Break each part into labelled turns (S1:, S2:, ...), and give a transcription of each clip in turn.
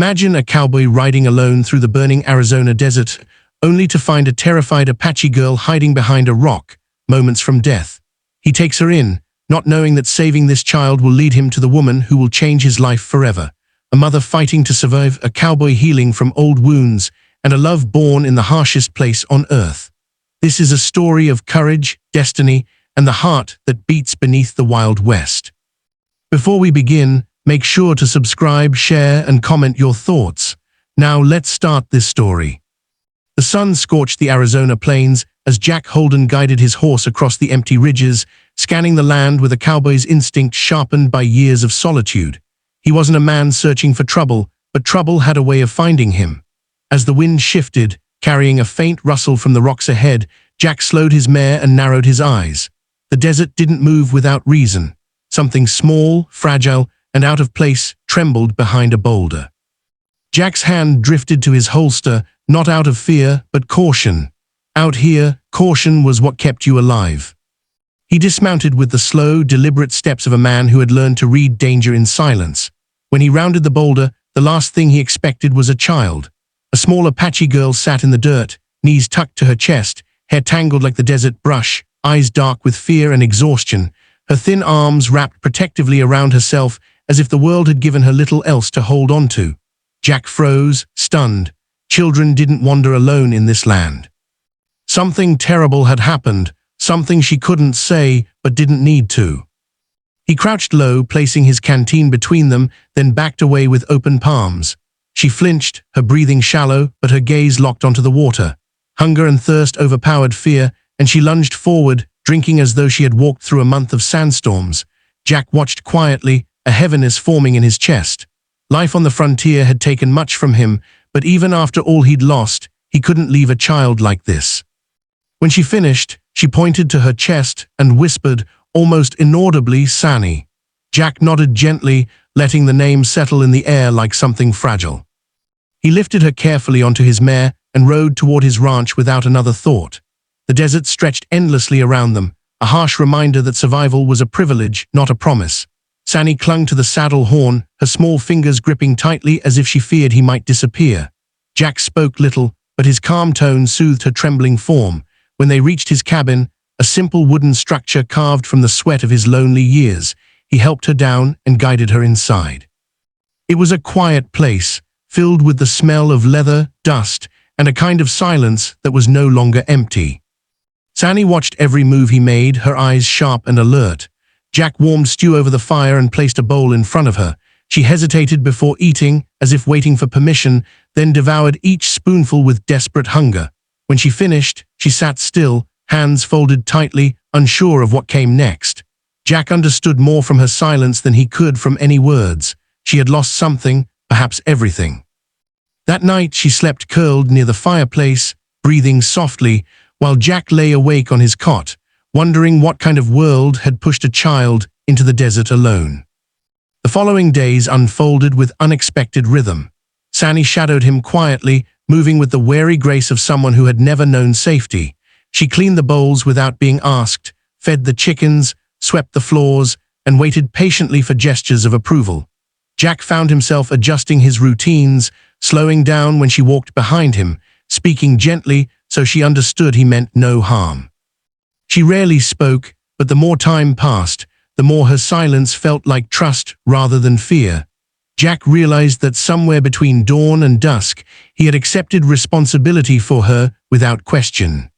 S1: Imagine a cowboy riding alone through the burning Arizona desert, only to find a terrified Apache girl hiding behind a rock, moments from death. He takes her in, not knowing that saving this child will lead him to the woman who will change his life forever. A mother fighting to survive, a cowboy healing from old wounds, and a love born in the harshest place on earth. This is a story of courage, destiny, and the heart that beats beneath the Wild West. Before we begin, make sure to subscribe, share, and comment your thoughts. Now let's start this story. The sun scorched the Arizona plains as Jack Holden guided his horse across the empty ridges, scanning the land with a cowboy's instinct sharpened by years of solitude. He wasn't a man searching for trouble, but trouble had a way of finding him. As the wind shifted, carrying a faint rustle from the rocks ahead, Jack slowed his mare and narrowed his eyes. The desert didn't move without reason. Something small, fragile, and out of place trembled behind a boulder. Jack's hand drifted to his holster, not out of fear, but caution. Out here, caution was what kept you alive. He dismounted with the slow, deliberate steps of a man who had learned to read danger in silence. When he rounded the boulder, the last thing he expected was a child. A small Apache girl sat in the dirt, knees tucked to her chest, hair tangled like the desert brush, eyes dark with fear and exhaustion, her thin arms wrapped protectively around herself as if the world had given her little else to hold on to. Jack froze, stunned. Children didn't wander alone in this land. Something terrible had happened, something she couldn't say but didn't need to. He crouched low, placing his canteen between them, then backed away with open palms. She flinched, her breathing shallow, but her gaze locked onto the water. Hunger and thirst overpowered fear, and she lunged forward, drinking as though she had walked through a month of sandstorms. Jack watched quietly, a heaviness forming in his chest. Life on the frontier had taken much from him, but even after all he'd lost, he couldn't leave a child like this. When she finished, she pointed to her chest and whispered, almost inaudibly, "Sani." Jack nodded gently, letting the name settle in the air like something fragile. He lifted her carefully onto his mare and rode toward his ranch without another thought. The desert stretched endlessly around them, a harsh reminder that survival was a privilege, not a promise. Sani clung to the saddle horn, her small fingers gripping tightly as if she feared he might disappear. Jack spoke little, but his calm tone soothed her trembling form. When they reached his cabin, a simple wooden structure carved from the sweat of his lonely years, he helped her down and guided her inside. It was a quiet place, filled with the smell of leather, dust, and a kind of silence that was no longer empty. Sani watched every move he made, her eyes sharp and alert. Jack warmed stew over the fire and placed a bowl in front of her. She hesitated before eating, as if waiting for permission, then devoured each spoonful with desperate hunger. When she finished, she sat still, hands folded tightly, unsure of what came next. Jack understood more from her silence than he could from any words. She had lost something, perhaps everything. That night she slept curled near the fireplace, breathing softly, while Jack lay awake on his cot, wondering what kind of world had pushed a child into the desert alone. The following days unfolded with unexpected rhythm. Sani shadowed him quietly, moving with the wary grace of someone who had never known safety. She cleaned the bowls without being asked, fed the chickens, swept the floors, and waited patiently for gestures of approval. Jack found himself adjusting his routines, slowing down when she walked behind him, speaking gently so she understood he meant no harm. She rarely spoke, but the more time passed, the more her silence felt like trust rather than fear. Jack realized that somewhere between dawn and dusk, he had accepted responsibility for her without question.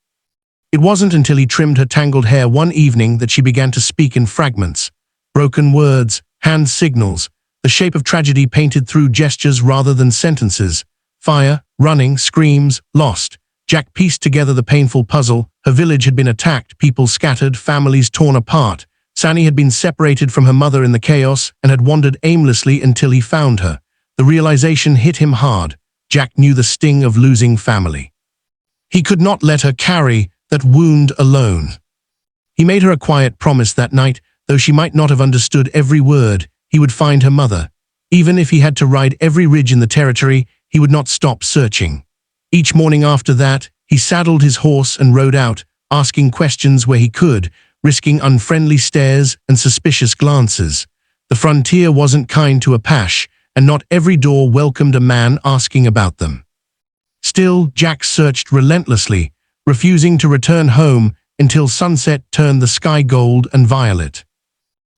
S1: It wasn't until he trimmed her tangled hair one evening that she began to speak in fragments. Broken words, hand signals, the shape of tragedy painted through gestures rather than sentences. Fire, running, screams, lost. Jack pieced together the painful puzzle. Her village had been attacked, people scattered, families torn apart. Sani had been separated from her mother in the chaos and had wandered aimlessly until he found her. The realization hit him hard. Jack knew the sting of losing family. He could not let her carry that wound alone. He made her a quiet promise that night, though she might not have understood every word, he would find her mother. Even if he had to ride every ridge in the territory, he would not stop searching. Each morning after that, he saddled his horse and rode out, asking questions where he could, risking unfriendly stares and suspicious glances. The frontier wasn't kind to Apache, and not every door welcomed a man asking about them. Still, Jack searched relentlessly, refusing to return home until sunset turned the sky gold and violet.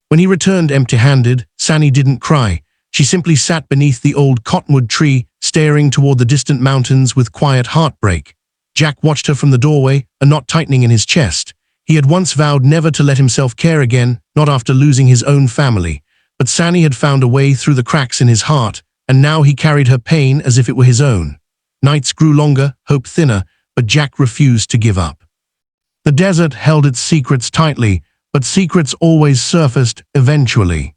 S1: When he returned empty-handed, Sani didn't cry. She simply sat beneath the old cottonwood tree, staring toward the distant mountains with quiet heartbreak. Jack watched her from the doorway, a knot tightening in his chest. He had once vowed never to let himself care again, not after losing his own family. But Sani had found a way through the cracks in his heart, and now he carried her pain as if it were his own. Nights grew longer, hope thinner, but Jack refused to give up. The desert held its secrets tightly, but secrets always surfaced eventually.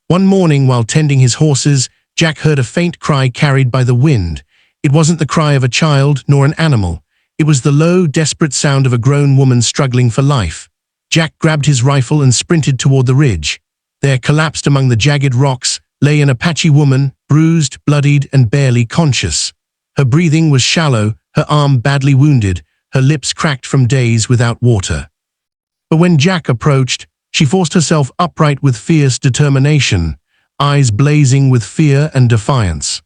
S1: One morning, while tending his horses, Jack heard a faint cry carried by the wind. It wasn't the cry of a child nor an animal. It was the low, desperate sound of a grown woman struggling for life. Jack grabbed his rifle and sprinted toward the ridge. There, collapsed among the jagged rocks, lay an Apache woman, bruised, bloodied, and barely conscious. Her breathing was shallow, her arm badly wounded, her lips cracked from days without water. But when Jack approached, she forced herself upright with fierce determination, eyes blazing with fear and defiance.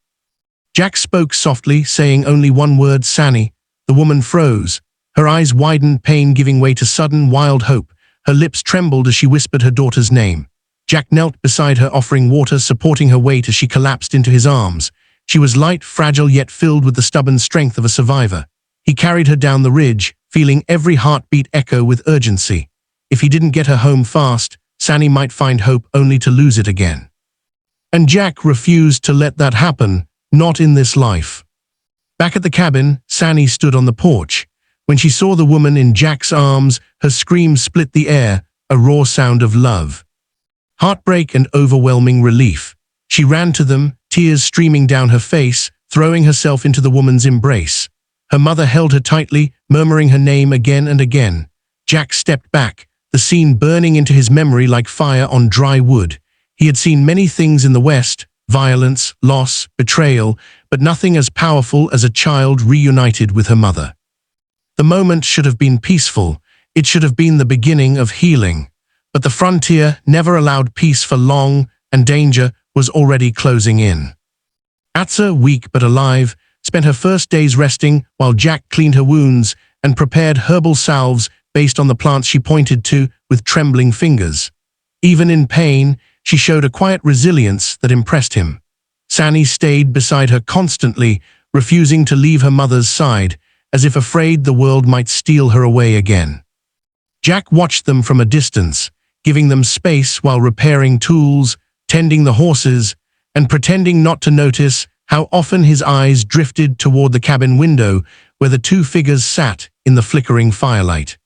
S1: Jack spoke softly, saying only one word, "Sani." The woman froze. Her eyes widened, pain giving way to sudden, wild hope. Her lips trembled as she whispered her daughter's name. Jack knelt beside her, offering water, supporting her weight as she collapsed into his arms. She was light, fragile, yet filled with the stubborn strength of a survivor. He carried her down the ridge, feeling every heartbeat echo with urgency. If he didn't get her home fast, Sani might find hope only to lose it again. And Jack refused to let that happen, not in this life. Back at the cabin, Sani stood on the porch. When she saw the woman in Jack's arms, her scream split the air, a raw sound of love. Heartbreak and overwhelming relief. She ran to them, tears streaming down her face, throwing herself into the woman's embrace. Her mother held her tightly, murmuring her name again and again. Jack stepped back, the scene burning into his memory like fire on dry wood. He had seen many things in the West, violence, loss, betrayal, but nothing as powerful as a child reunited with her mother. The moment should have been peaceful. It should have been the beginning of healing. But the frontier never allowed peace for long, and danger was already closing in. Atsa, weak but alive, spent her first days resting while Jack cleaned her wounds and prepared herbal salves based on the plants she pointed to with trembling fingers. Even in pain, she showed a quiet resilience that impressed him. Sani stayed beside her constantly, refusing to leave her mother's side, as if afraid the world might steal her away again. Jack watched them from a distance, giving them space while repairing tools, tending the horses, and pretending not to notice how often his eyes drifted toward the cabin window where the two figures sat in the flickering firelight.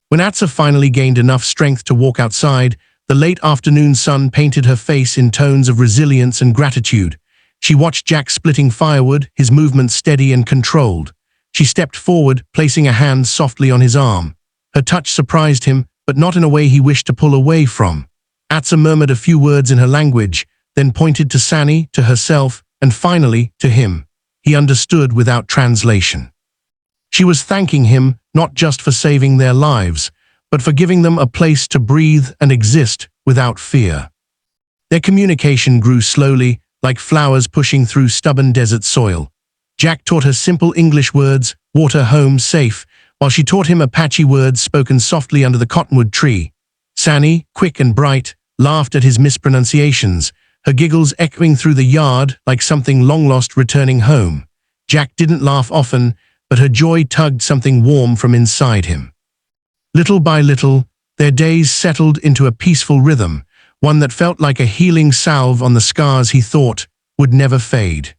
S1: When Atsa finally gained enough strength to walk outside, the late afternoon sun painted her face in tones of resilience and gratitude. She watched Jack splitting firewood, his movements steady and controlled. She stepped forward, placing a hand softly on his arm. Her touch surprised him, but not in a way he wished to pull away from. Atsa murmured a few words in her language, then pointed to Sani, to herself, and finally to him. He understood without translation. She was thanking him not just for saving their lives, but for giving them a place to breathe and exist without fear. Their communication grew slowly, like flowers pushing through stubborn desert soil. Jack taught her simple English words, water, home, safe, while she taught him Apache words spoken softly under the cottonwood tree. Sani, quick and bright, laughed at his mispronunciations, her giggles echoing through the yard like something long-lost returning home. Jack didn't laugh often, but her joy tugged something warm from inside him. Little by little, their days settled into a peaceful rhythm, one that felt like a healing salve on the scars he thought would never fade.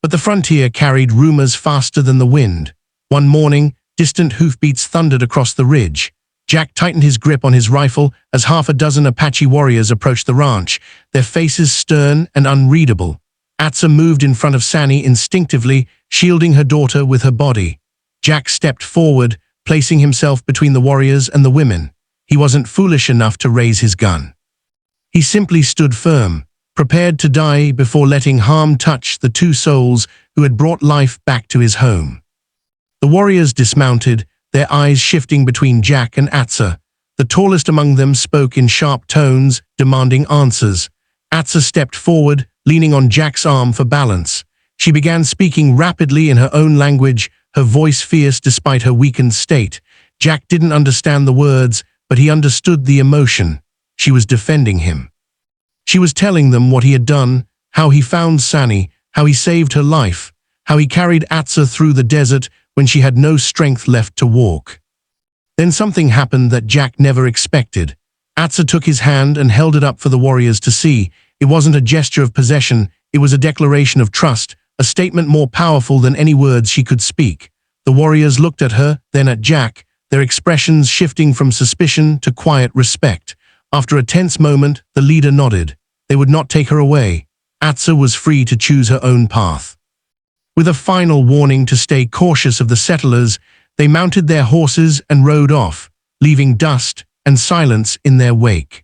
S1: But the frontier carried rumors faster than the wind. One morning, distant hoofbeats thundered across the ridge. Jack tightened his grip on his rifle as half a dozen Apache warriors approached the ranch, their faces stern and unreadable. Atsa moved in front of Sani instinctively, shielding her daughter with her body. Jack stepped forward, placing himself between the warriors and the women. He wasn't foolish enough to raise his gun. He simply stood firm, prepared to die before letting harm touch the two souls who had brought life back to his home. The warriors dismounted, their eyes shifting between Jack and Atsa. The tallest among them spoke in sharp tones, demanding answers. Atsa stepped forward, leaning on Jack's arm for balance. She began speaking rapidly in her own language, her voice fierce despite her weakened state. Jack didn't understand the words, but he understood the emotion. She was defending him. She was telling them what he had done, how he found Sani, how he saved her life, how he carried Atsa through the desert when she had no strength left to walk. Then something happened that Jack never expected. Atsa took his hand and held it up for the warriors to see. It wasn't a gesture of possession, it was a declaration of trust, a statement more powerful than any words she could speak. The warriors looked at her, then at Jack, their expressions shifting from suspicion to quiet respect. After a tense moment, the leader nodded. They would not take her away. Atsa was free to choose her own path. With a final warning to stay cautious of the settlers, they mounted their horses and rode off, leaving dust and silence in their wake.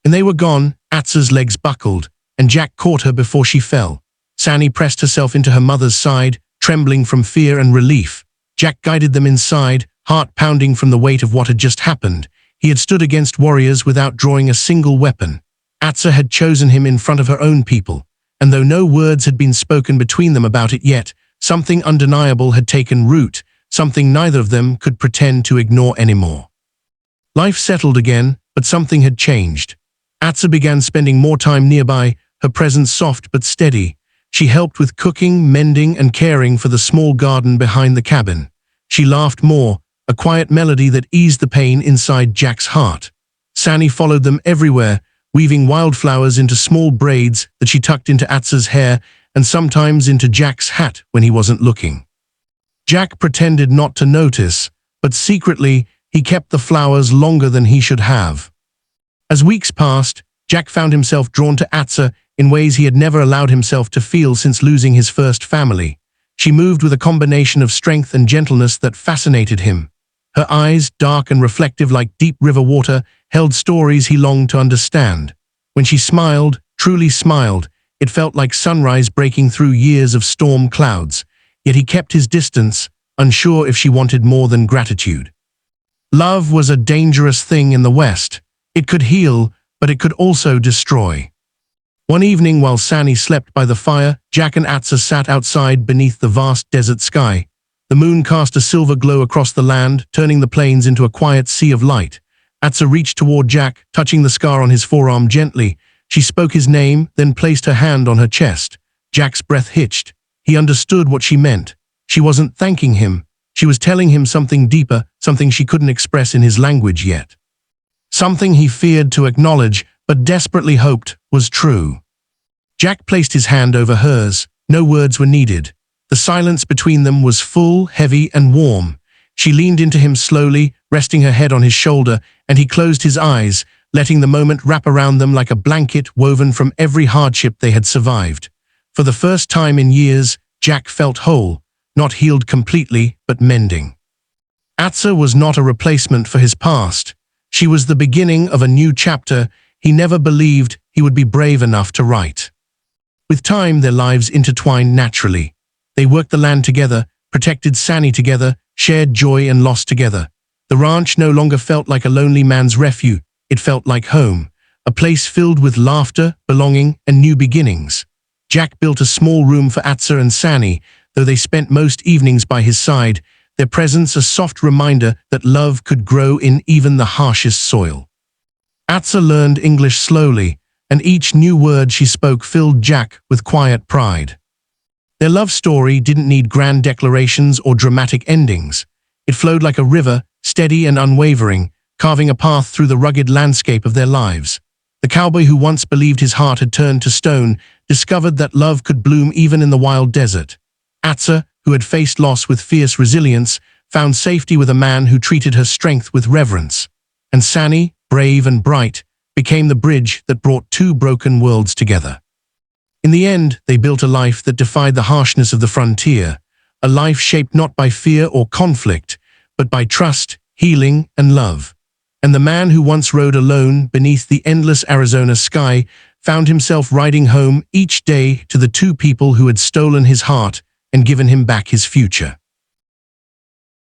S1: When they were gone, Atsa's legs buckled, and Jack caught her before she fell. Sani pressed herself into her mother's side, trembling from fear and relief. Jack guided them inside, heart pounding from the weight of what had just happened. He had stood against warriors without drawing a single weapon. Atsa had chosen him in front of her own people, and though no words had been spoken between them about it yet, something undeniable had taken root, something neither of them could pretend to ignore anymore. Life settled again, but something had changed. Atsa began spending more time nearby, her presence soft but steady. She helped with cooking, mending, and caring for the small garden behind the cabin. She laughed more, a quiet melody that eased the pain inside Jack's heart. Sani followed them everywhere, weaving wildflowers into small braids that she tucked into Atsa's hair and sometimes into Jack's hat when he wasn't looking. Jack pretended not to notice, but secretly he kept the flowers longer than he should have. As weeks passed, Jack found himself drawn to Atsa in ways he had never allowed himself to feel since losing his first family. She moved with a combination of strength and gentleness that fascinated him. Her eyes, dark and reflective like deep river water, held stories he longed to understand. When she smiled, truly smiled, it felt like sunrise breaking through years of storm clouds. Yet he kept his distance, unsure if she wanted more than gratitude. Love was a dangerous thing in the West. It could heal, but it could also destroy. One evening while Sani slept by the fire, Jack and Atsa sat outside beneath the vast desert sky. The moon cast a silver glow across the land, turning the plains into a quiet sea of light. Atsa reached toward Jack, touching the scar on his forearm gently. She spoke his name, then placed her hand on her chest. Jack's breath hitched. He understood what she meant. She wasn't thanking him. She was telling him something deeper, something she couldn't express in his language yet. Something he feared to acknowledge, but desperately hoped was true. Jack placed his hand over hers. No words were needed. The silence between them was full, heavy, and warm. She leaned into him slowly, resting her head on his shoulder, and he closed his eyes, letting the moment wrap around them like a blanket woven from every hardship they had survived. For the first time in years, Jack felt whole, not healed completely, but mending. Atsa was not a replacement for his past. She was the beginning of a new chapter he never believed he would be brave enough to write. With time, their lives intertwined naturally. They worked the land together, protected Sani together, shared joy and loss together. The ranch no longer felt like a lonely man's refuge. It felt like home, a place filled with laughter, belonging, and new beginnings. Jack built a small room for Atsa and Sani, though they spent most evenings by his side, their presence a soft reminder that love could grow in even the harshest soil. Atsa learned English slowly, and each new word she spoke filled Jack with quiet pride. Their love story didn't need grand declarations or dramatic endings. It flowed like a river, steady and unwavering, carving a path through the rugged landscape of their lives. The cowboy who once believed his heart had turned to stone discovered that love could bloom even in the wild desert. Atsa, who had faced loss with fierce resilience, found safety with a man who treated her strength with reverence. And Sani, brave and bright, became the bridge that brought two broken worlds together. In the end, they built a life that defied the harshness of the frontier, a life shaped not by fear or conflict, but by trust, healing, and love. And the man who once rode alone beneath the endless Arizona sky found himself riding home each day to the two people who had stolen his heart and given him back his future.